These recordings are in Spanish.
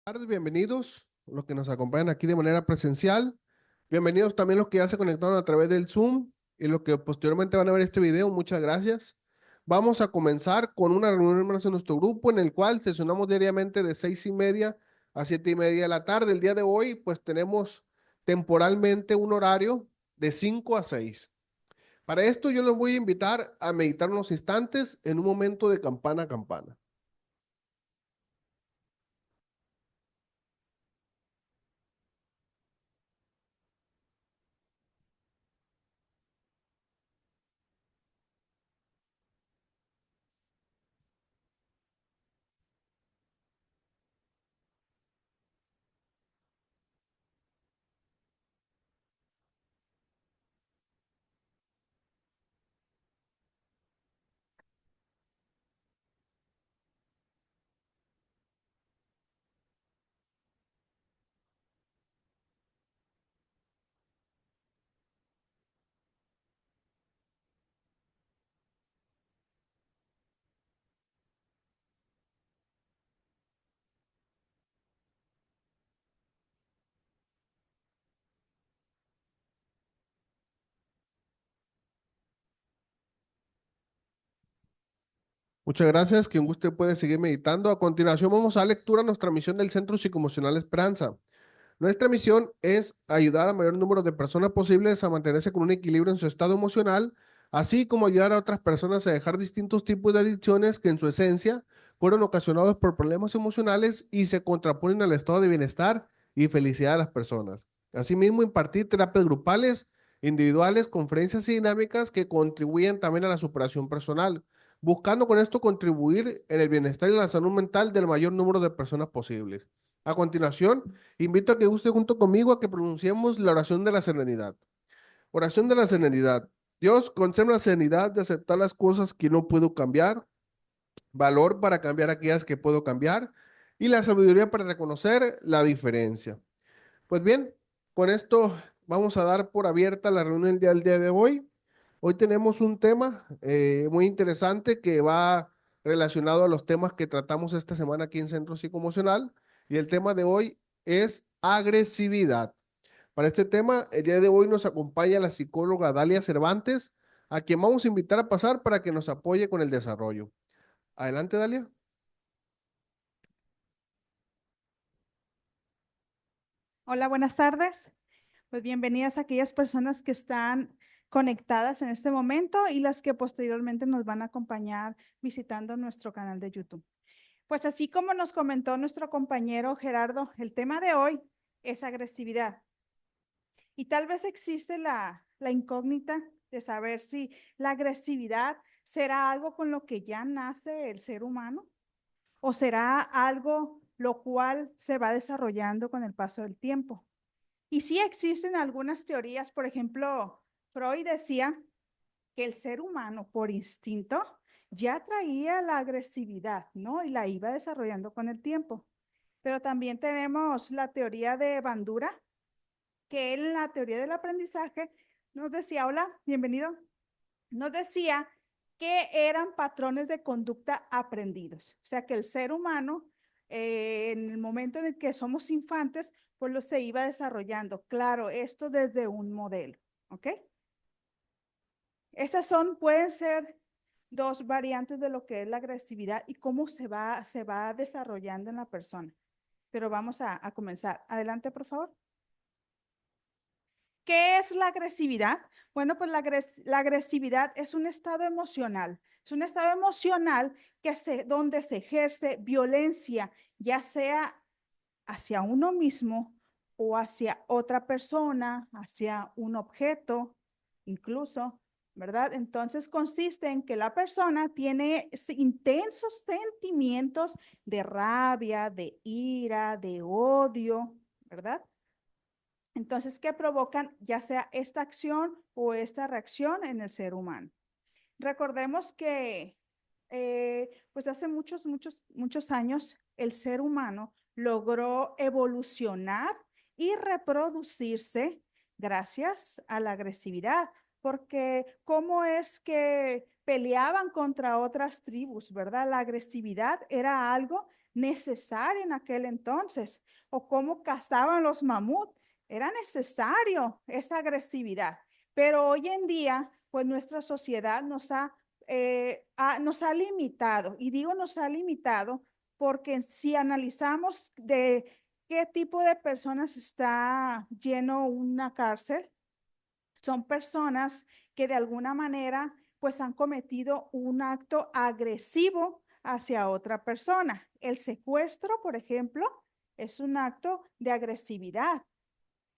Tardes, bienvenidos los que nos acompañan aquí de manera presencial. Bienvenidos también los que ya se conectaron a través del Zoom y los que posteriormente van a ver este video. Muchas gracias. Vamos a comenzar con una reunión más en nuestro grupo en el cual sesionamos diariamente de 6:30 a 7:30 de la tarde. El día de hoy, pues tenemos temporalmente un horario de 5 a 6. Para esto yo les voy a invitar a meditar unos instantes en un momento de campana a campana. Muchas gracias. Quien guste puede seguir meditando. A continuación vamos a dar lectura a nuestra misión del Centro Psicoemocional Esperanza. Nuestra misión es ayudar a mayor número de personas posibles a mantenerse con un equilibrio en su estado emocional, así como ayudar a otras personas a dejar distintos tipos de adicciones que en su esencia fueron ocasionados por problemas emocionales y se contraponen al estado de bienestar y felicidad de las personas. Asimismo, impartir terapias grupales, individuales, conferencias y dinámicas que contribuyen también a la superación personal, buscando con esto contribuir en el bienestar y la salud mental del mayor número de personas posibles. A continuación, invito a que usted junto conmigo a que pronunciemos la oración de la serenidad. Oración de la serenidad. Dios, concédeme la serenidad de aceptar las cosas que no puedo cambiar, valor para cambiar aquellas que puedo cambiar y la sabiduría para reconocer la diferencia. Pues bien, con esto vamos a dar por abierta la reunión del día de hoy. Hoy tenemos un tema muy interesante que va relacionado a los temas que tratamos esta semana aquí en Centro Psicoemocional. Y el tema de hoy es agresividad. Para este tema, el día de hoy nos acompaña la psicóloga Dalia Cervantes, a quien vamos a invitar a pasar para que nos apoye con el desarrollo. Adelante, Dalia. Hola, buenas tardes. Pues bienvenidas a aquellas personas que están conectadas en este momento y las que posteriormente nos van a acompañar visitando nuestro canal de YouTube. Pues así como nos comentó nuestro compañero Gerardo, el tema de hoy es agresividad. Y tal vez existe la incógnita de saber si la agresividad será algo con lo que ya nace el ser humano o será algo lo cual se va desarrollando con el paso del tiempo. Y sí existen algunas teorías, por ejemplo, Freud decía que el ser humano por instinto ya traía la agresividad, ¿no? Y la iba desarrollando con el tiempo. Pero también tenemos la teoría de Bandura, que en la teoría del aprendizaje nos decía, hola, bienvenido, nos decía que eran patrones de conducta aprendidos. O sea, que el ser humano, en el momento en el que somos infantes, pues lo se iba desarrollando. Claro, esto desde un modelo, ¿ok? Esas pueden ser dos variantes de lo que es la agresividad y cómo se va desarrollando en la persona. Pero vamos a comenzar. Adelante, por favor. ¿Qué es la agresividad? Bueno, pues la agresividad es un estado emocional. Es un estado emocional donde se ejerce violencia, ya sea hacia uno mismo o hacia otra persona, hacia un objeto, incluso, ¿verdad? Entonces consiste en que la persona tiene intensos sentimientos de rabia, de ira, de odio, ¿verdad? Entonces, ¿qué provocan ya sea esta acción o esta reacción en el ser humano? Recordemos que pues hace muchos años el ser humano logró evolucionar y reproducirse gracias a la agresividad, porque cómo es que peleaban contra otras tribus, ¿verdad? La agresividad era algo necesario en aquel entonces. O cómo cazaban los mamut. Era necesario esa agresividad. Pero hoy en día, pues nuestra sociedad nos ha limitado. Y digo nos ha limitado porque si analizamos de qué tipo de personas está lleno una cárcel, son personas que de alguna manera pues han cometido un acto agresivo hacia otra persona. El secuestro, por ejemplo, es un acto de agresividad.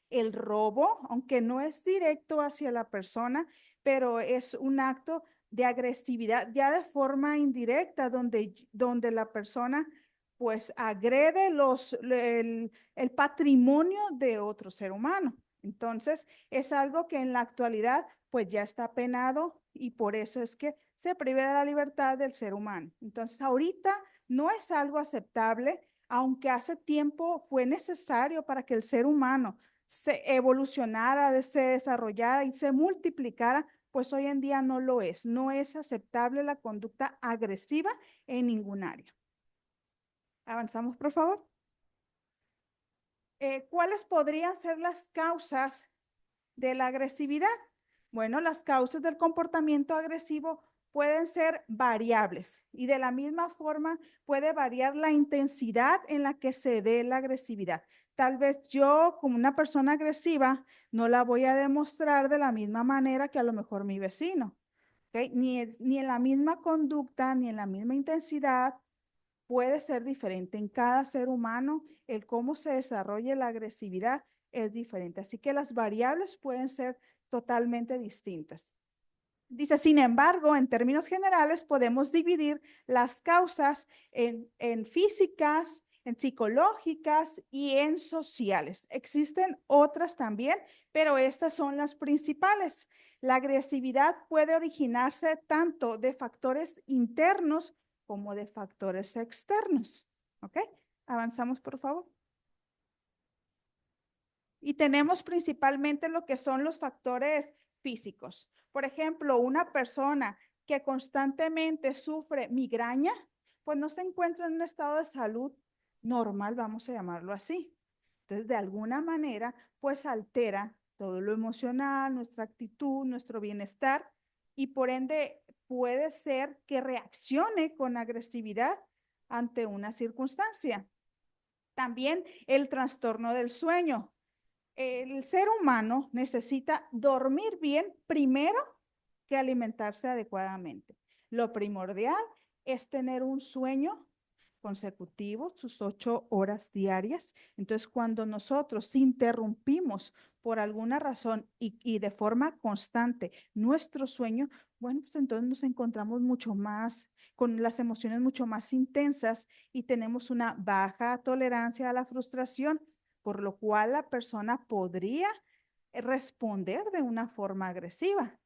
El robo, aunque no es directo hacia la persona, pero es un acto de agresividad ya de forma indirecta, donde la persona pues agrede el patrimonio de otro ser humano. Entonces, es algo que en la actualidad pues ya está penado y por eso es que se priva de la libertad del ser humano. Entonces, ahorita no es algo aceptable, aunque hace tiempo fue necesario para que el ser humano se evolucionara, se desarrollara y se multiplicara, pues hoy en día no lo es. No es aceptable la conducta agresiva en ningún área. Avanzamos, por favor. ¿Cuáles podrían ser las causas de la agresividad? Bueno, las causas del comportamiento agresivo pueden ser variables y de la misma forma puede variar la intensidad en la que se dé la agresividad. Tal vez yo, como una persona agresiva, no la voy a demostrar de la misma manera que a lo mejor mi vecino. ¿Okay? Ni en la misma conducta, ni en la misma intensidad, puede ser diferente. En cada ser humano, el cómo se desarrolla la agresividad es diferente. Así que las variables pueden ser totalmente distintas. Dice, sin embargo, en términos generales, podemos dividir las causas en físicas, en psicológicas y en sociales. Existen otras también, pero estas son las principales. La agresividad puede originarse tanto de factores internos como de factores externos. ¿Ok? Avanzamos, por favor. Y tenemos principalmente lo que son los factores físicos. Por ejemplo, una persona que constantemente sufre migraña, pues no se encuentra en un estado de salud normal, vamos a llamarlo así. Entonces, de alguna manera, pues altera todo lo emocional, nuestra actitud, nuestro bienestar y por ende puede ser que reaccione con agresividad ante una circunstancia. También el trastorno del sueño. El ser humano necesita dormir bien primero que alimentarse adecuadamente. Lo primordial es tener un sueño consecutivo, sus 8 horas diarias. Entonces, cuando nosotros interrumpimos por alguna razón y de forma constante nuestro sueño, bueno, pues entonces nos encontramos mucho más, con las emociones mucho más intensas y tenemos una baja tolerancia a la frustración, por lo cual la persona podría responder de una forma agresiva.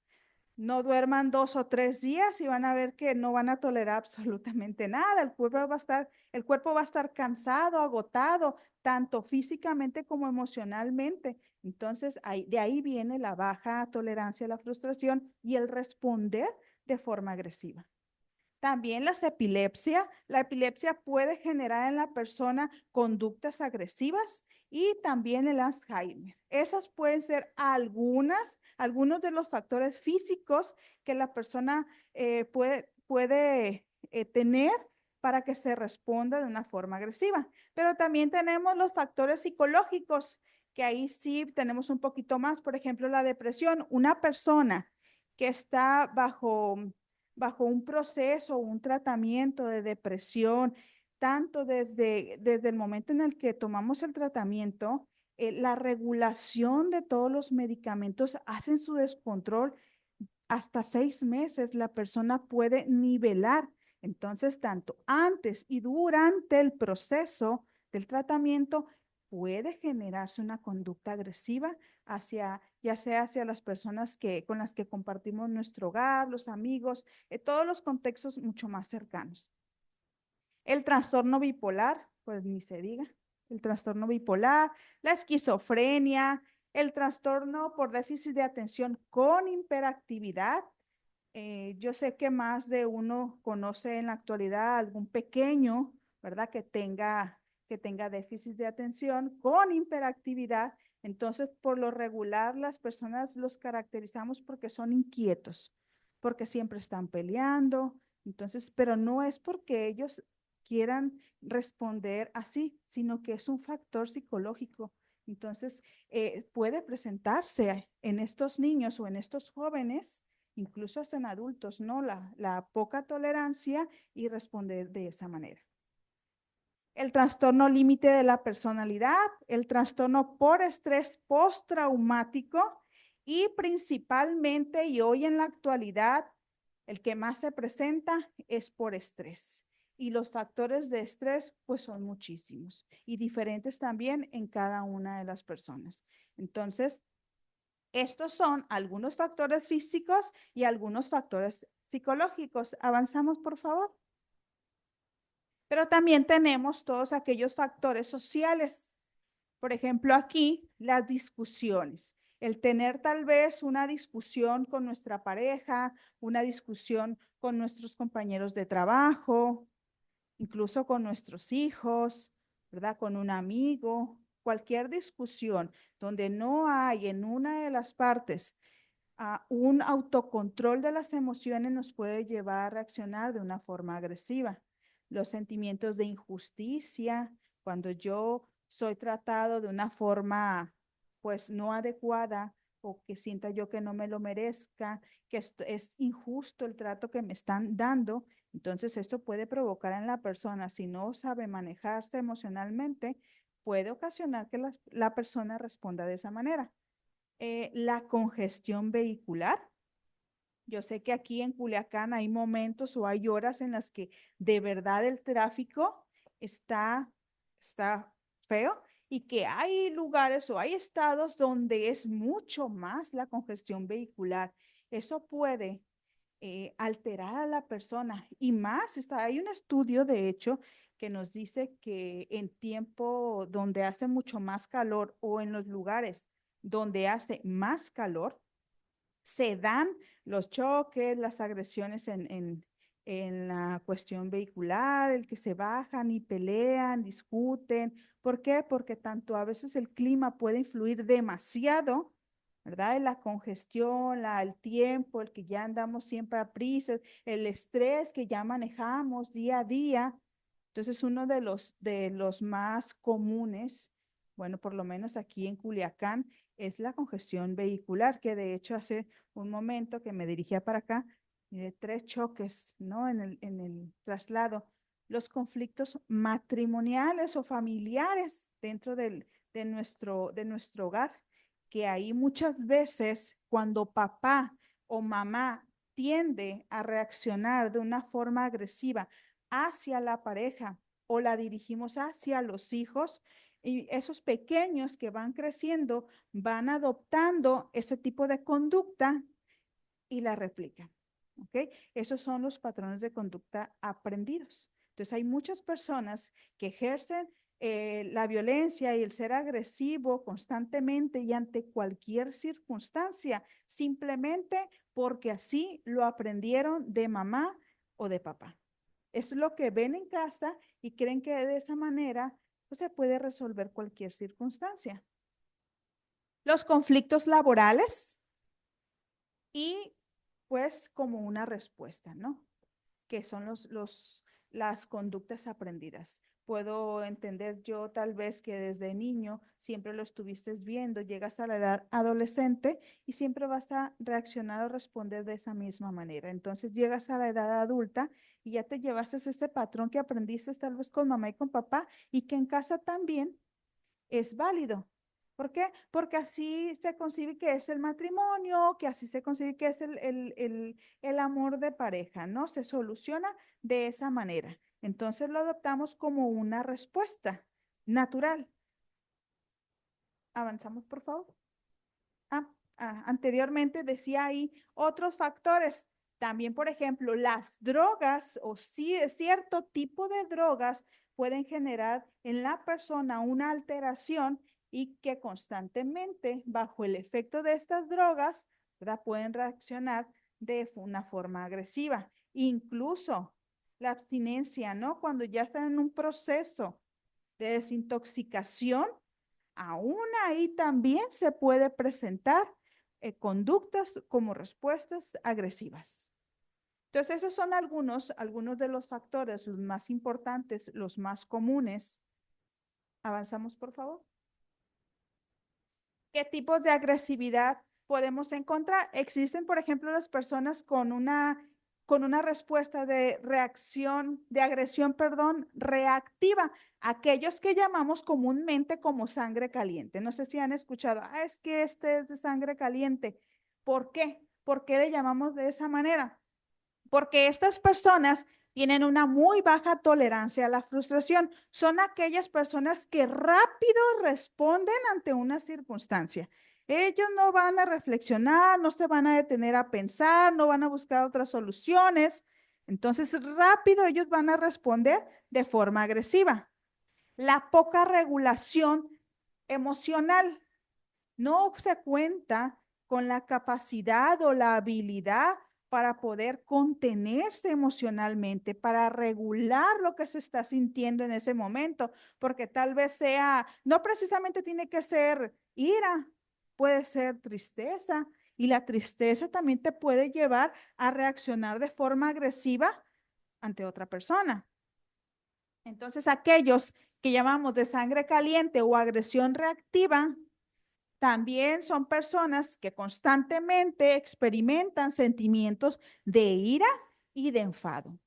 No duerman 2 o 3 días y van a ver que no van a tolerar absolutamente nada. El cuerpo va a estar cansado, agotado, tanto físicamente como emocionalmente. Entonces, de ahí viene la baja tolerancia a la frustración y el responder de forma agresiva. También la epilepsia puede generar en la persona conductas agresivas y también el Alzheimer. Esas pueden ser algunos de los factores físicos que la persona puede tener para que se responda de una forma agresiva. Pero también tenemos los factores psicológicos, que ahí sí tenemos un poquito más. Por ejemplo, la depresión. Una persona que está bajo un proceso, un tratamiento de depresión, tanto desde el momento en el que tomamos el tratamiento, la regulación de todos los medicamentos hacen su descontrol. Hasta 6 meses la persona puede nivelar. Entonces, tanto antes y durante el proceso del tratamiento, puede generarse una conducta agresiva ya sea hacia las personas con las que compartimos nuestro hogar, los amigos, todos los contextos mucho más cercanos. El trastorno bipolar, pues ni se diga, el trastorno bipolar, la esquizofrenia, el trastorno por déficit de atención con hiperactividad. Yo sé que más de uno conoce en la actualidad algún pequeño ¿verdad? Que tenga déficit de atención con hiperactividad. Entonces, por lo regular, las personas los caracterizamos porque son inquietos, porque siempre están peleando. Entonces, pero no es porque ellos quieran responder así, sino que es un factor psicológico. Entonces, puede presentarse en estos niños o en estos jóvenes, incluso hasta en adultos, ¿no? La poca tolerancia y responder de esa manera. El trastorno límite de la personalidad, el trastorno por estrés postraumático y principalmente, y hoy en la actualidad, el que más se presenta es por estrés. Y los factores de estrés, pues son muchísimos y diferentes también en cada una de las personas. Entonces, estos son algunos factores físicos y algunos factores psicológicos. Avanzamos, por favor. Pero también tenemos todos aquellos factores sociales. Por ejemplo, aquí las discusiones. El tener tal vez una discusión con nuestra pareja, una discusión con nuestros compañeros de trabajo, incluso con nuestros hijos, ¿verdad? Con un amigo, cualquier discusión donde no hay en una de las partes un autocontrol de las emociones nos puede llevar a reaccionar de una forma agresiva. Los sentimientos de injusticia, cuando yo soy tratado de una forma pues no adecuada o que sienta yo que no me lo merezca, que es injusto el trato que me están dando, entonces esto puede provocar en la persona, si no sabe manejarse emocionalmente, puede ocasionar que la persona responda de esa manera. La congestión vehicular. Yo sé que aquí en Culiacán hay momentos o hay horas en las que de verdad el tráfico está feo y que hay lugares o hay estados donde es mucho más la congestión vehicular. Eso puede alterar a la persona y más, hay un estudio de hecho que nos dice que en tiempo donde hace mucho más calor o en los lugares donde hace más calor, se dan los choques, las agresiones en la cuestión vehicular, el que se bajan y pelean, discuten. ¿Por qué? Porque tanto a veces el clima puede influir demasiado, ¿verdad? En la congestión, el tiempo, el que ya andamos siempre a prisas, el estrés que ya manejamos día a día. Entonces, uno de los más comunes, bueno, por lo menos aquí en Culiacán, es la congestión vehicular, que de hecho hace un momento que me dirigía para acá, tres choques, ¿no? En el traslado. Los conflictos matrimoniales o familiares dentro de nuestro hogar, que ahí muchas veces cuando papá o mamá tiende a reaccionar de una forma agresiva hacia la pareja o la dirigimos hacia los hijos, y esos pequeños que van creciendo van adoptando ese tipo de conducta y la replican. ¿Ok? Esos son los patrones de conducta aprendidos. Entonces hay muchas personas que ejercen la violencia y el ser agresivo constantemente y ante cualquier circunstancia, simplemente porque así lo aprendieron de mamá o de papá. Es lo que ven en casa y creen que de esa manera pues, se puede resolver cualquier circunstancia. Los conflictos laborales y pues como una respuesta, ¿no? Que son las conductas aprendidas. Puedo entender yo tal vez que desde niño siempre lo estuviste viendo, llegas a la edad adolescente y siempre vas a reaccionar o responder de esa misma manera. Entonces llegas a la edad adulta y ya te llevaste ese patrón que aprendiste tal vez con mamá y con papá y que en casa también es válido. ¿Por qué? Porque así se concibe que es el matrimonio, que así se concibe que es el amor de pareja, ¿no? Se soluciona de esa manera. Entonces lo adoptamos como una respuesta natural. Avanzamos, por favor. Anteriormente decía ahí otros factores. También, por ejemplo, las drogas o cierto tipo de drogas pueden generar en la persona una alteración y que constantemente, bajo el efecto de estas drogas, ¿verdad? Pueden reaccionar de una forma agresiva. Incluso la abstinencia, ¿no? Cuando ya están en un proceso de desintoxicación, aún ahí también se puede presentar conductas como respuestas agresivas. Entonces, esos son algunos de los factores, los más importantes, los más comunes. Avanzamos, por favor. ¿Qué tipos de agresividad podemos encontrar? Existen, por ejemplo, las personas con una respuesta de reacción, de agresión, perdón, reactiva, aquellos que llamamos comúnmente como sangre caliente. No sé si han escuchado, es que este es de sangre caliente. ¿Por qué? ¿Por qué le llamamos de esa manera? Porque estas personas tienen una muy baja tolerancia a la frustración. Son aquellas personas que rápido responden ante una circunstancia. Ellos no van a reflexionar, no se van a detener a pensar, no van a buscar otras soluciones. Entonces, rápido ellos van a responder de forma agresiva. La poca regulación emocional no se cuenta con la capacidad o la habilidad para poder contenerse emocionalmente, para regular lo que se está sintiendo en ese momento, porque tal vez sea, no precisamente tiene que ser ira, puede ser tristeza, y la tristeza también te puede llevar a reaccionar de forma agresiva ante otra persona. Entonces, aquellos que llamamos de sangre caliente o agresión reactiva, también son personas que constantemente experimentan sentimientos de ira y de enfado.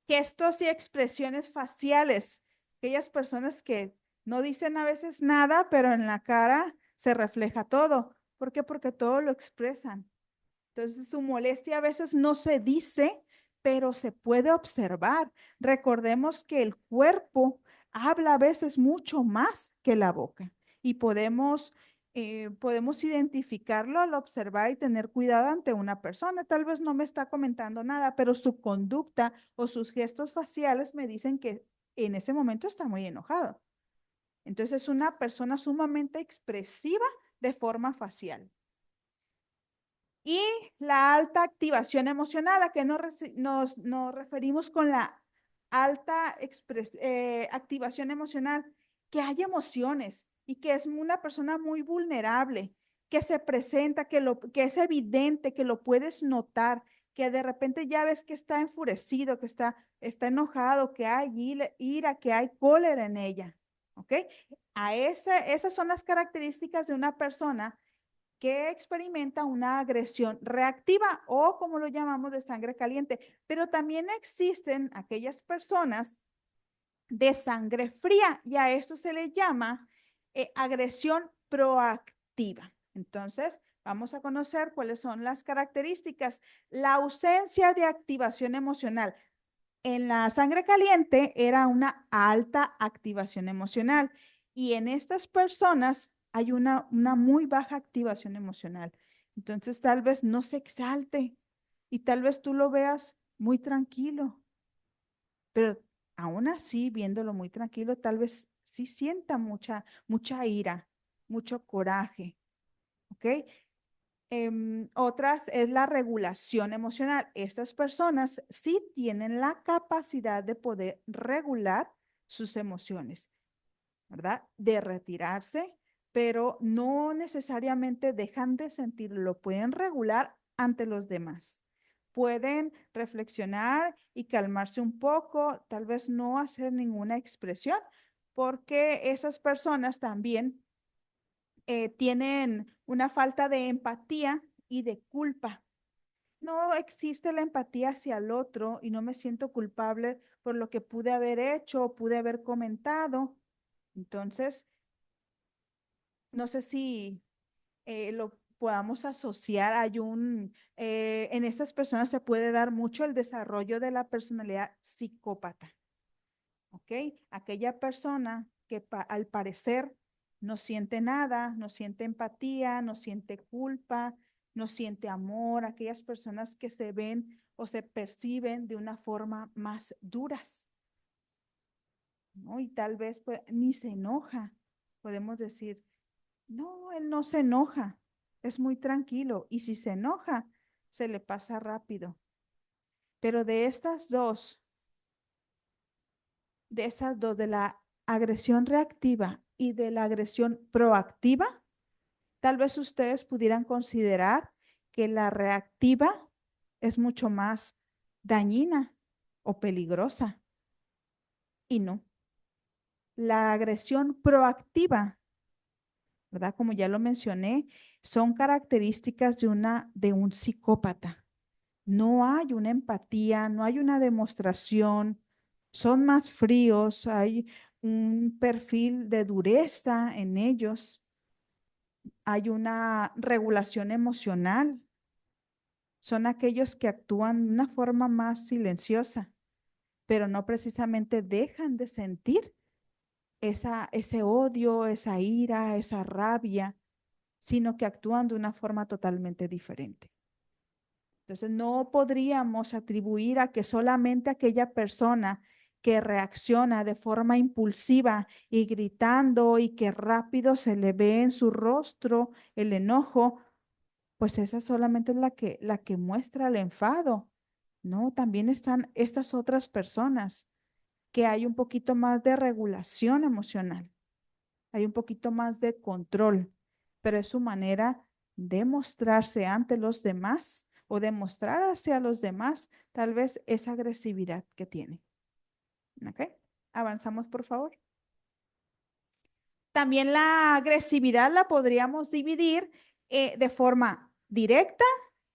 Gestos y expresiones faciales, aquellas personas que no dicen a veces nada, pero en la cara se refleja todo. ¿Por qué? Porque todo lo expresan. Entonces su molestia a veces no se dice, pero se puede observar. Recordemos que el cuerpo habla a veces mucho más que la boca y podemos identificarlo al observar y tener cuidado ante una persona. Tal vez no me está comentando nada, pero su conducta o sus gestos faciales me dicen que en ese momento está muy enojado. Entonces es una persona sumamente expresiva de forma facial. Y la alta activación emocional, ¿a qué nos referimos con la alta activación emocional? Que hay emociones y que es una persona muy vulnerable, que se presenta, que es evidente, que lo puedes notar, que de repente ya ves que está enfurecido, que está enojado, que hay ira, que hay cólera en ella. ¿Ok? Esas son las características de una persona que experimenta una agresión reactiva o como lo llamamos de sangre caliente. Pero también existen aquellas personas de sangre fría y a esto se le llama agresión proactiva. Entonces, vamos a conocer cuáles son las características. La ausencia de activación emocional. En la sangre caliente era una alta activación emocional y en estas personas hay una muy baja activación emocional. Entonces tal vez no se exalte y tal vez tú lo veas muy tranquilo, pero aún así, viéndolo muy tranquilo, tal vez sí sienta mucha ira, mucho coraje, ¿ok? Otras es la regulación emocional. Estas personas sí tienen la capacidad de poder regular sus emociones, ¿verdad? De retirarse, pero no necesariamente dejan de sentirlo, lo pueden regular ante los demás. Pueden reflexionar y calmarse un poco, tal vez no hacer ninguna expresión, porque esas personas también tienen una falta de empatía y de culpa. No existe la empatía hacia el otro y no me siento culpable por lo que pude haber hecho o pude haber comentado. Entonces, no sé si lo podamos asociar. En estas personas se puede dar mucho el desarrollo de la personalidad psicópata. ¿Ok? Aquella persona que al parecer no siente nada, no siente empatía, no siente culpa, no siente amor, aquellas personas que se ven o se perciben de una forma más duras, ¿no? Y tal vez pues, ni se enoja. Podemos decir, no, él no se enoja, es muy tranquilo. Y si se enoja, se le pasa rápido. Pero de esas dos, de la agresión reactiva y de la agresión proactiva, tal vez ustedes pudieran considerar que la reactiva es mucho más dañina o peligrosa. Y no. La agresión proactiva, ¿verdad? Como ya lo mencioné, son características de un psicópata. No hay una empatía, no hay una demostración, son más fríos, hay un perfil de dureza en ellos, hay una regulación emocional, son aquellos que actúan de una forma más silenciosa, pero no precisamente dejan de sentir ese odio, esa ira, esa rabia, sino que actúan de una forma totalmente diferente. Entonces, no podríamos atribuir a que solamente aquella persona que reacciona de forma impulsiva y gritando y que rápido se le ve en su rostro el enojo, pues esa solamente es la que muestra el enfado. No, también están estas otras personas que hay un poquito más de regulación emocional, hay un poquito más de control, pero es su manera de mostrarse ante los demás o de mostrar hacia los demás tal vez esa agresividad que tiene. ¿Ok? Avanzamos, por favor. También la agresividad la podríamos dividir de forma directa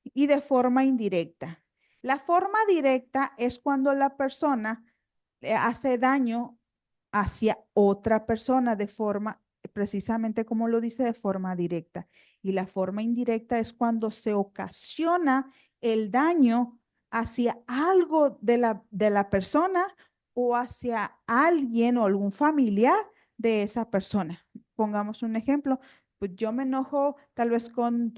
y de forma indirecta. La forma directa es cuando la persona le hace daño hacia otra persona de forma, precisamente como lo dice, de forma directa. Y la forma indirecta es cuando se ocasiona el daño hacia algo de la persona o hacia alguien o algún familiar de esa persona. Pongamos un ejemplo, pues yo me enojo tal vez con,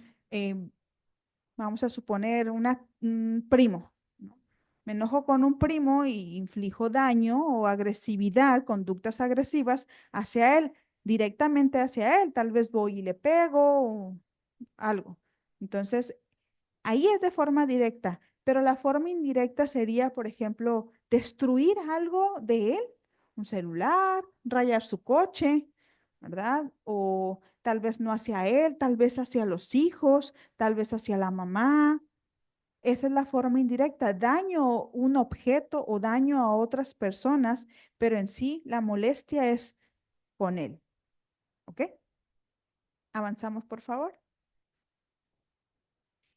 vamos a suponer, un primo, ¿no? Me enojo con un primo y inflijo daño o agresividad, conductas agresivas hacia él, directamente hacia él. Tal vez voy y le pego o algo. Entonces, ahí es de forma directa, pero la forma indirecta sería, por ejemplo, destruir algo de él, un celular, rayar su coche, ¿verdad? O tal vez no hacia él, tal vez hacia los hijos, tal vez hacia la mamá. Esa es la forma indirecta, daño a un objeto o daño a otras personas, pero en sí la molestia es con él. ¿Ok? Avanzamos, por favor.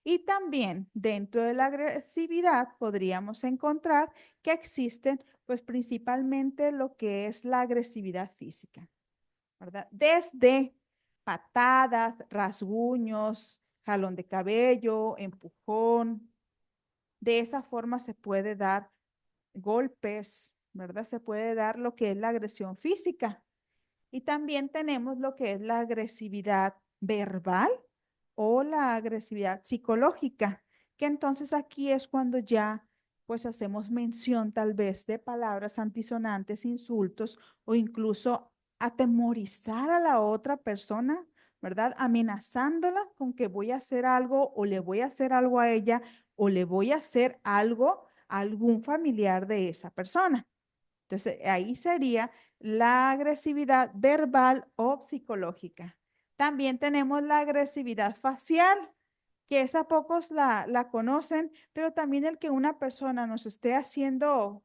Y también dentro de la agresividad podríamos encontrar que existen, pues principalmente lo que es la agresividad física, ¿verdad? Desde patadas, rasguños, jalón de cabello, empujón. De esa forma se puede dar golpes, ¿verdad? Se puede dar lo que es la agresión física. Y también tenemos lo que es la agresividad verbal o la agresividad psicológica, que entonces aquí es cuando ya pues hacemos mención tal vez de palabras antisonantes, insultos o incluso atemorizar a la otra persona, ¿verdad? Amenazándola con que voy a hacer algo o le voy a hacer algo a ella o le voy a hacer algo a algún familiar de esa persona. Entonces, ahí sería la agresividad verbal o psicológica. También tenemos la agresividad facial, que esa pocos la conocen, pero también el que una persona nos esté haciendo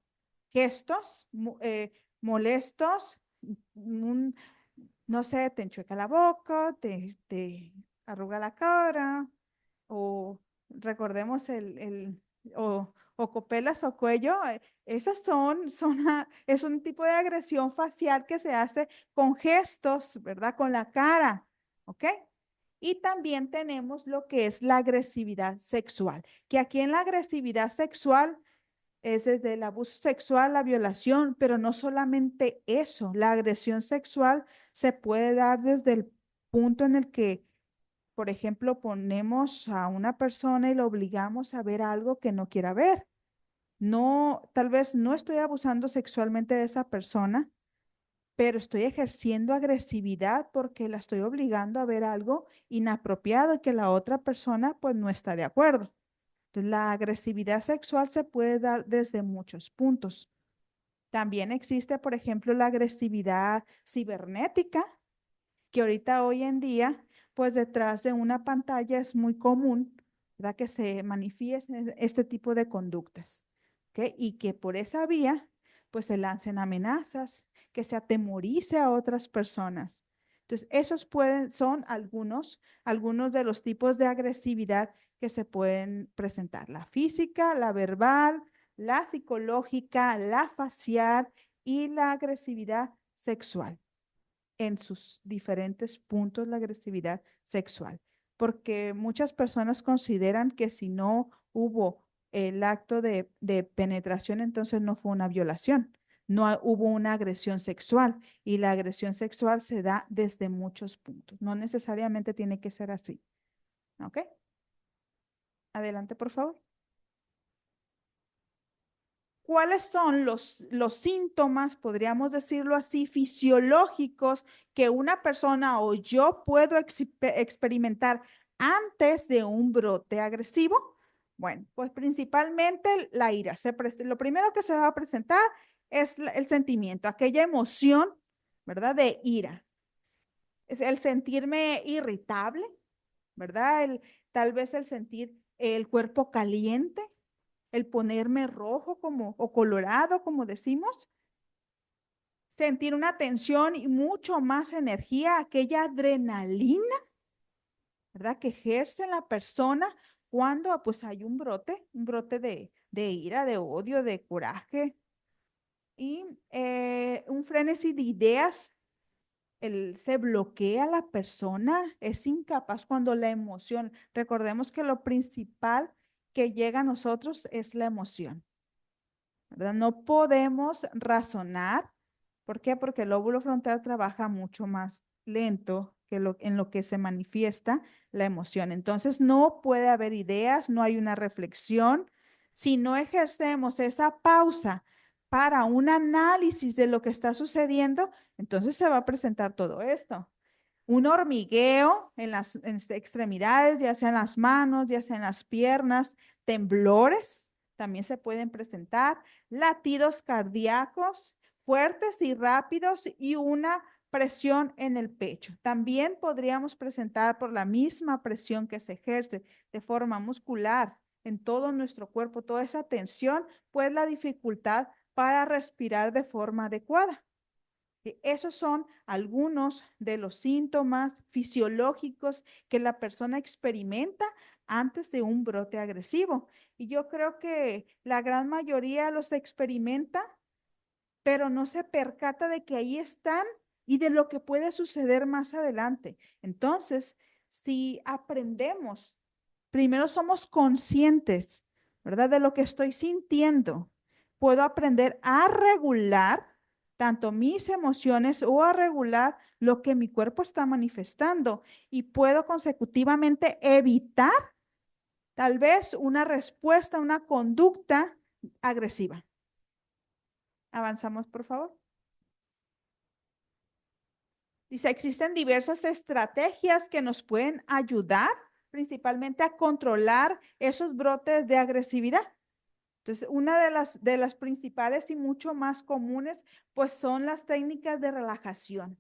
gestos molestos, un- no sé, te enchueca la boca, te arruga la cara, o recordemos o copelas o cuello, esas es un tipo de agresión facial que se hace con gestos, ¿verdad? Con la cara, ¿ok? Y también tenemos lo que es la agresividad sexual, que aquí en la agresividad sexual es desde el abuso sexual, la violación, pero no solamente eso, la agresión sexual se puede dar desde el punto en el que, por ejemplo, ponemos a una persona y lo obligamos a ver algo que no quiera ver. No, tal vez no estoy abusando sexualmente de esa persona, pero estoy ejerciendo agresividad porque la estoy obligando a ver algo inapropiado y que la otra persona pues no está de acuerdo. Entonces, la agresividad sexual se puede dar desde muchos puntos. También existe, por ejemplo, la agresividad cibernética, que ahorita hoy en día, pues detrás de una pantalla es muy común, ¿verdad? Que se manifiesten este tipo de conductas, ¿ok? Y que por esa vía, pues se lancen amenazas, que se atemorice a otras personas. Entonces, son algunos de los tipos de agresividad que se pueden presentar: la física, la verbal, la psicológica, la facial y la agresividad sexual en sus diferentes puntos, la agresividad sexual, porque muchas personas consideran que si no hubo el acto de penetración, entonces no fue una violación, no hubo una agresión sexual, y la agresión sexual se da desde muchos puntos, no necesariamente tiene que ser así. ¿Ok? Adelante, por favor. ¿Cuáles son los síntomas, podríamos decirlo así, fisiológicos que una persona o yo puedo experimentar antes de un brote agresivo? Bueno, pues principalmente la ira. Lo primero que se va a presentar es el sentimiento, aquella emoción, ¿verdad? De ira. Es el sentirme irritable, ¿verdad? Tal vez el sentir el cuerpo caliente, el ponerme rojo o colorado, como decimos, sentir una tensión y mucho más energía, aquella adrenalina, ¿verdad? Que ejerce la persona cuando pues hay un brote de ira, de odio, de coraje y un frenesí de ideas. Se bloquea la persona, es incapaz cuando la emoción, recordemos que lo principal que llega a nosotros es la emoción, ¿verdad? No podemos razonar. ¿Por qué? Porque el lóbulo frontal trabaja mucho más lento que en lo que se manifiesta la emoción. Entonces, no puede haber ideas, no hay una reflexión. Si no ejercemos esa pausa para un análisis de lo que está sucediendo, entonces se va a presentar todo esto. Un hormigueo en las extremidades, ya sea en las manos, ya sea en las piernas, temblores también se pueden presentar, latidos cardíacos fuertes y rápidos y una presión en el pecho. También podríamos presentar, por la misma presión que se ejerce de forma muscular en todo nuestro cuerpo, toda esa tensión, pues la dificultad para respirar de forma adecuada. Esos son algunos de los síntomas fisiológicos que la persona experimenta antes de un brote agresivo. Y yo creo que la gran mayoría los experimenta, pero no se percata de que ahí están y de lo que puede suceder más adelante. Entonces, si aprendemos, primero somos conscientes, ¿verdad? De lo que estoy sintiendo, puedo aprender a regular tanto mis emociones o a regular lo que mi cuerpo está manifestando, y puedo consecutivamente evitar tal vez una respuesta, una conducta agresiva. Avanzamos, por favor. Dice, existen diversas estrategias que nos pueden ayudar principalmente a controlar esos brotes de agresividad. Entonces, una de las principales y mucho más comunes, pues son las técnicas de relajación,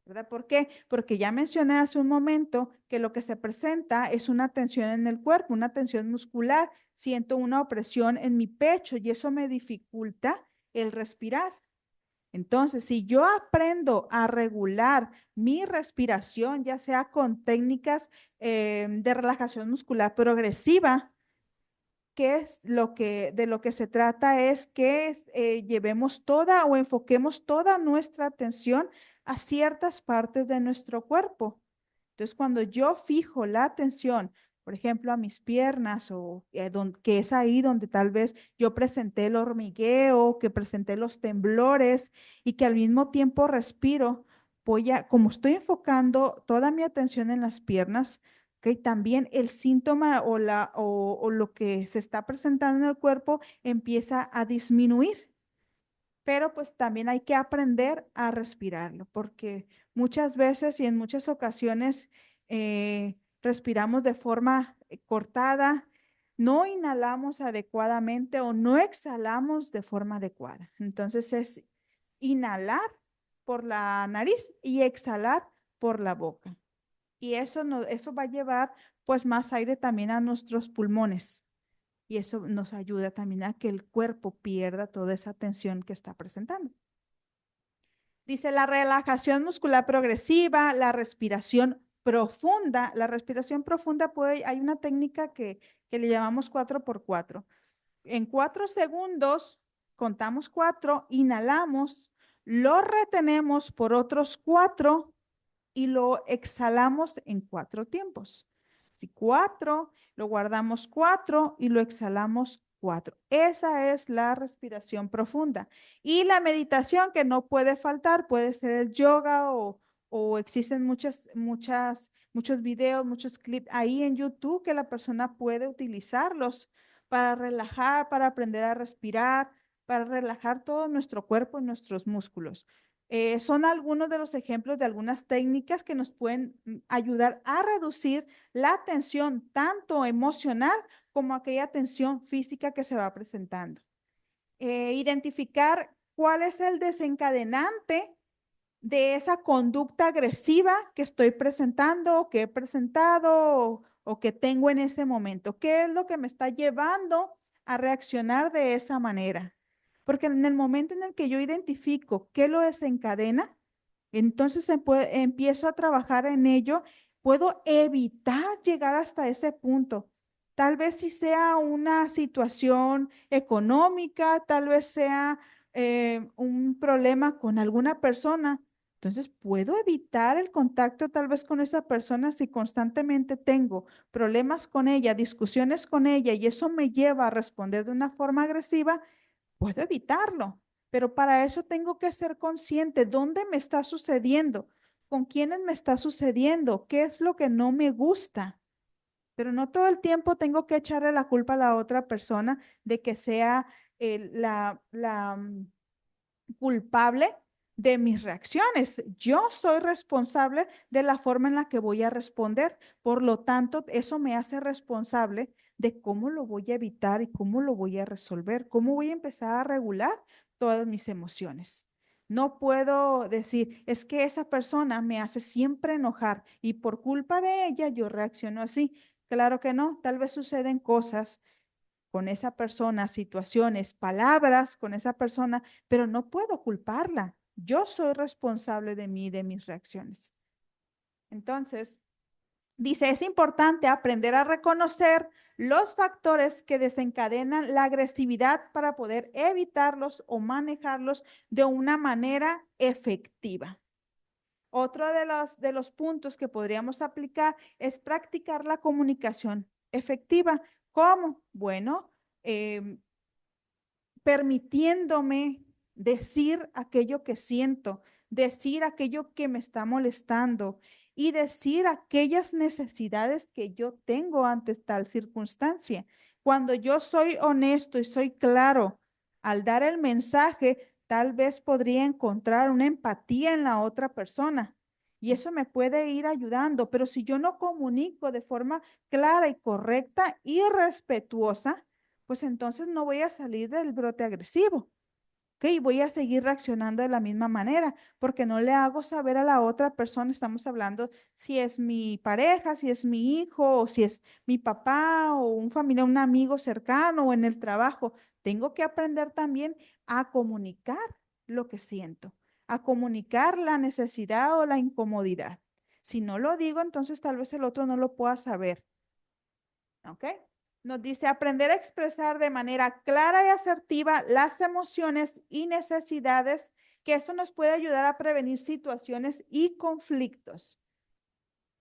¿verdad? ¿Por qué? Porque ya mencioné hace un momento que lo que se presenta es una tensión en el cuerpo, una tensión muscular. Siento una opresión en mi pecho y eso me dificulta el respirar. Entonces, si yo aprendo a regular mi respiración, ya sea con técnicas de relajación muscular progresiva, de lo que se trata es que llevemos toda o enfoquemos toda nuestra atención a ciertas partes de nuestro cuerpo. Entonces, cuando yo fijo la atención, por ejemplo, a mis piernas, o que es ahí donde tal vez yo presenté el hormigueo, que presenté los temblores y que al mismo tiempo respiro, como estoy enfocando toda mi atención en las piernas, ¿ok? También el síntoma o lo que se está presentando en el cuerpo empieza a disminuir. Pero pues también hay que aprender a respirarlo, porque muchas veces y en muchas ocasiones respiramos de forma cortada, no inhalamos adecuadamente o no exhalamos de forma adecuada. Entonces es inhalar por la nariz y exhalar por la boca. Y eso va a llevar pues más aire también a nuestros pulmones. Y eso nos ayuda también a que el cuerpo pierda toda esa tensión que está presentando. Dice la relajación muscular progresiva, la respiración profunda. La respiración profunda hay una técnica que le llamamos 4x4. En 4 segundos contamos 4, inhalamos, lo retenemos por otros 4 y lo exhalamos en 4 tiempos. Si 4, lo guardamos 4 y lo exhalamos 4. Esa es la respiración profunda. Y la meditación que no puede faltar, puede ser el yoga o existen muchos videos, muchos clips ahí en YouTube que la persona puede utilizarlos para relajar, para aprender a respirar, para relajar todo nuestro cuerpo y nuestros músculos. Son algunos de los ejemplos de algunas técnicas que nos pueden ayudar a reducir la tensión tanto emocional como aquella tensión física que se va presentando. Identificar cuál es el desencadenante de esa conducta agresiva que estoy presentando, que he presentado o que tengo en ese momento. ¿Qué es lo que me está llevando a reaccionar de esa manera? Porque en el momento en el que yo identifico qué lo desencadena, entonces empiezo a trabajar en ello, puedo evitar llegar hasta ese punto. Tal vez si sea una situación económica, tal vez sea un problema con alguna persona. Entonces, puedo evitar el contacto tal vez con esa persona si constantemente tengo problemas con ella, discusiones con ella y eso me lleva a responder de una forma agresiva, puedo evitarlo. Pero para eso tengo que ser consciente dónde me está sucediendo, con quiénes me está sucediendo, qué es lo que no me gusta. Pero no todo el tiempo tengo que echarle la culpa a la otra persona de que sea la culpable de mis reacciones. Yo soy responsable de la forma en la que voy a responder. Por lo tanto, eso me hace responsable de cómo lo voy a evitar y cómo lo voy a resolver, cómo voy a empezar a regular todas mis emociones. No puedo decir, es que esa persona me hace siempre enojar y por culpa de ella yo reacciono así. Claro que no, tal vez suceden cosas con esa persona, situaciones, palabras con esa persona, pero no puedo culparla. Yo soy responsable de mí, de mis reacciones. Entonces, dice, es importante aprender a reconocer los factores que desencadenan la agresividad para poder evitarlos o manejarlos de una manera efectiva. Otro de los puntos que podríamos aplicar es practicar la comunicación efectiva. ¿Cómo? Bueno, eh, permitiéndome decir aquello que siento, decir aquello que me está molestando y decir aquellas necesidades que yo tengo ante tal circunstancia. Cuando yo soy honesto y soy claro al dar el mensaje, tal vez podría encontrar una empatía en la otra persona. Y eso me puede ir ayudando, pero si yo no comunico de forma clara y correcta y respetuosa, pues entonces no voy a salir del brote agresivo. ¿Ok? Voy a seguir reaccionando de la misma manera porque no le hago saber a la otra persona, estamos hablando si es mi pareja, si es mi hijo, o si es mi papá o un familiar, un amigo cercano o en el trabajo. Tengo que aprender también a comunicar lo que siento, a comunicar la necesidad o la incomodidad. Si no lo digo, entonces tal vez el otro no lo pueda saber. ¿Ok? Nos dice aprender a expresar de manera clara y asertiva las emociones y necesidades, que esto nos puede ayudar a prevenir situaciones y conflictos,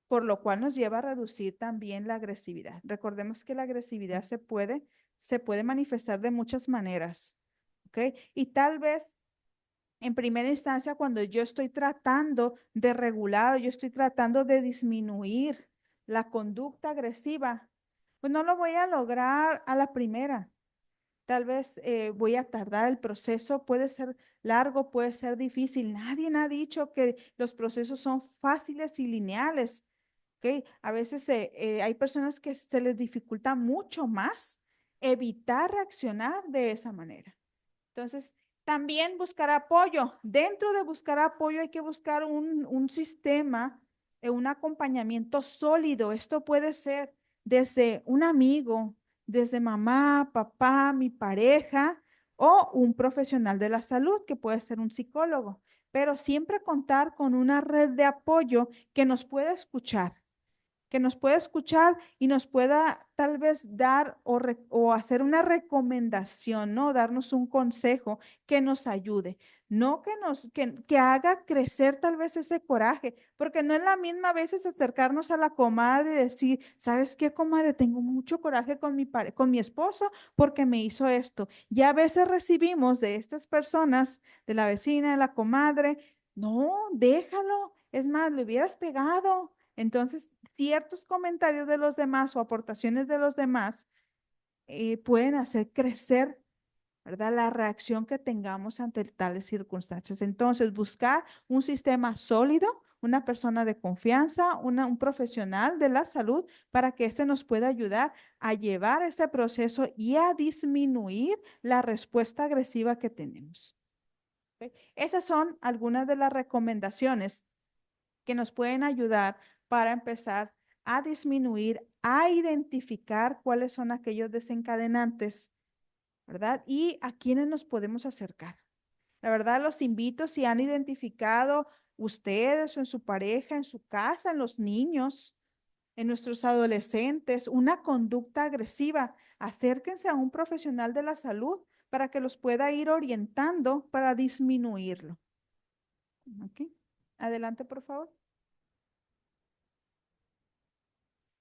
por lo cual nos lleva a reducir también la agresividad. Recordemos que la agresividad se puede manifestar de muchas maneras, ¿ok? Y tal vez en primera instancia, cuando yo estoy tratando de regular o yo estoy tratando de disminuir la conducta agresiva, pues no lo voy a lograr a la primera. Tal vez voy a tardar el proceso, puede ser largo, puede ser difícil. Nadie ha dicho que los procesos son fáciles y lineales. ¿ok? A veces hay personas que se les dificulta mucho más evitar reaccionar de esa manera. Entonces, también buscar apoyo. Dentro de buscar apoyo hay que buscar un sistema, un acompañamiento sólido. Esto puede ser desde un amigo, desde mamá, papá, mi pareja o un profesional de la salud, que puede ser un psicólogo. Pero siempre contar con una red de apoyo que nos pueda escuchar, y nos pueda tal vez dar o hacer una recomendación, ¿no? Darnos un consejo que nos ayude, no que haga crecer tal vez ese coraje, porque no es la misma a veces acercarnos a la comadre y decir, ¿sabes qué, comadre? Tengo mucho coraje con mi esposo porque me hizo esto. Y a veces recibimos de estas personas, de la vecina, de la comadre, no, déjalo, es más, le hubieras pegado. Entonces, ciertos comentarios de los demás o aportaciones de los demás pueden hacer crecer, ¿verdad? La reacción que tengamos ante tales circunstancias. Entonces, buscar un sistema sólido, una persona de confianza, un profesional de la salud para que éste nos pueda ayudar a llevar ese proceso y a disminuir la respuesta agresiva que tenemos. ¿Ok? Esas son algunas de las recomendaciones que nos pueden ayudar para empezar a disminuir, a identificar cuáles son aquellos desencadenantes, ¿verdad? Y a quiénes nos podemos acercar. La verdad, los invito, si han identificado ustedes o en su pareja, en su casa, en los niños, en nuestros adolescentes, una conducta agresiva, acérquense a un profesional de la salud para que los pueda ir orientando para disminuirlo. ¿Ok? Adelante, por favor.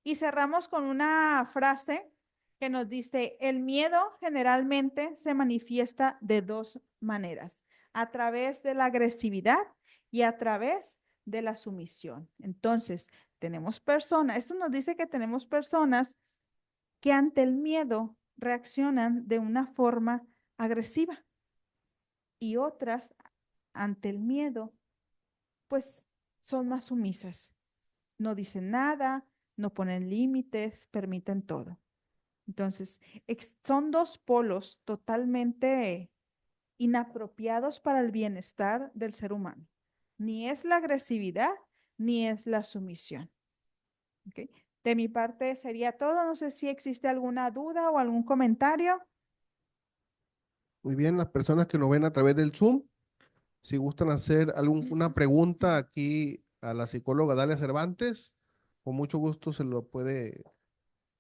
Y cerramos con una frase que nos dice, el miedo generalmente se manifiesta de dos maneras, a través de la agresividad y a través de la sumisión. Entonces, tenemos personas, esto nos dice que tenemos personas que ante el miedo reaccionan de una forma agresiva y otras ante el miedo, pues son más sumisas, no dicen nada, no ponen límites, permiten todo. Entonces, son dos polos totalmente inapropiados para el bienestar del ser humano. Ni es la agresividad, ni es la sumisión. ¿Ok? De mi parte sería todo. No sé si existe alguna duda o algún comentario. Muy bien, las personas que nos ven a través del Zoom, si gustan hacer alguna pregunta aquí a la psicóloga Dalia Cervantes, con mucho gusto se lo puede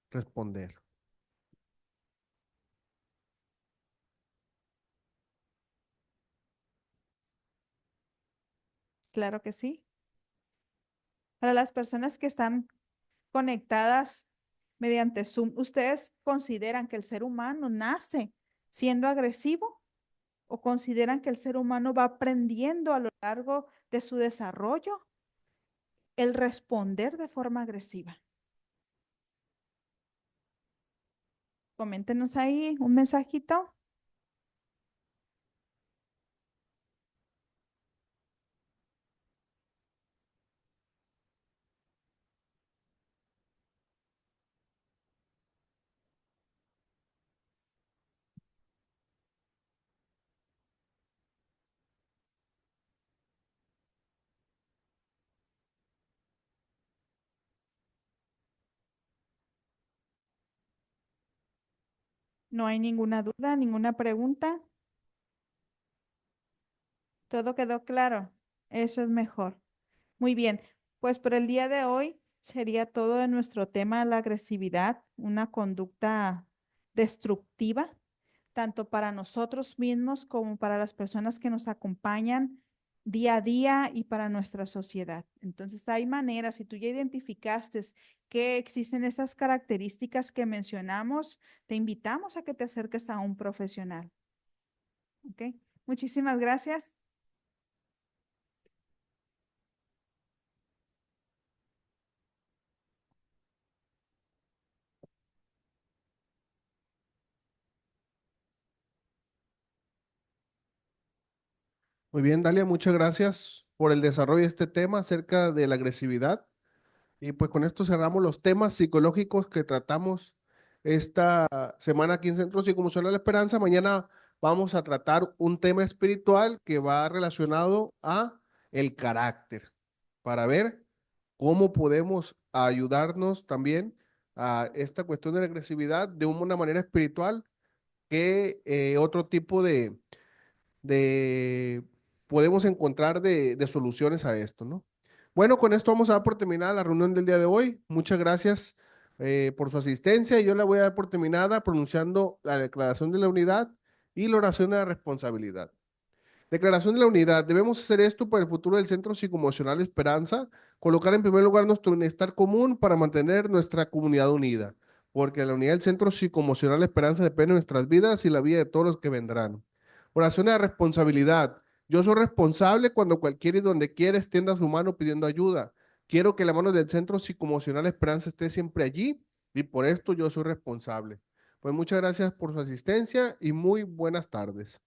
responder. Claro que sí. Para las personas que están conectadas mediante Zoom, ¿ustedes consideran que el ser humano nace siendo agresivo o consideran que el ser humano va aprendiendo a lo largo de su desarrollo el responder de forma agresiva? Coméntenos ahí un mensajito. No hay ninguna duda, ninguna pregunta. Todo quedó claro. Eso es mejor. Muy bien, pues por el día de hoy sería todo de nuestro tema, la agresividad, una conducta destructiva, tanto para nosotros mismos como para las personas que nos acompañan día a día y para nuestra sociedad. Entonces, hay maneras, si tú ya identificaste que existen esas características que mencionamos, te invitamos a que te acerques a un profesional. ¿Ok? Muchísimas gracias. Muy bien, Dalia, muchas gracias por el desarrollo de este tema acerca de la agresividad. Y pues con esto cerramos los temas psicológicos que tratamos esta semana aquí en Centro Psicoemocional Esperanza. Mañana vamos a tratar un tema espiritual que va relacionado a el carácter, para ver cómo podemos ayudarnos también a esta cuestión de la agresividad de una manera espiritual que otro tipo de podemos encontrar de soluciones a esto, ¿no? Bueno, con esto vamos a dar por terminada la reunión del día de hoy. Muchas gracias por su asistencia y yo la voy a dar por terminada pronunciando la declaración de la unidad y la oración de la responsabilidad. Declaración de la unidad. Debemos hacer esto para el futuro del Centro Psicoemocional Esperanza, colocar en primer lugar nuestro bienestar común para mantener nuestra comunidad unida, porque la unidad del Centro Psicoemocional Esperanza depende de nuestras vidas y la vida de todos los que vendrán. Oración de responsabilidad. Yo soy responsable cuando cualquiera y donde quiera extienda su mano pidiendo ayuda. Quiero que la mano del Centro Psicoemocional Esperanza esté siempre allí y por esto yo soy responsable. Pues muchas gracias por su asistencia y muy buenas tardes.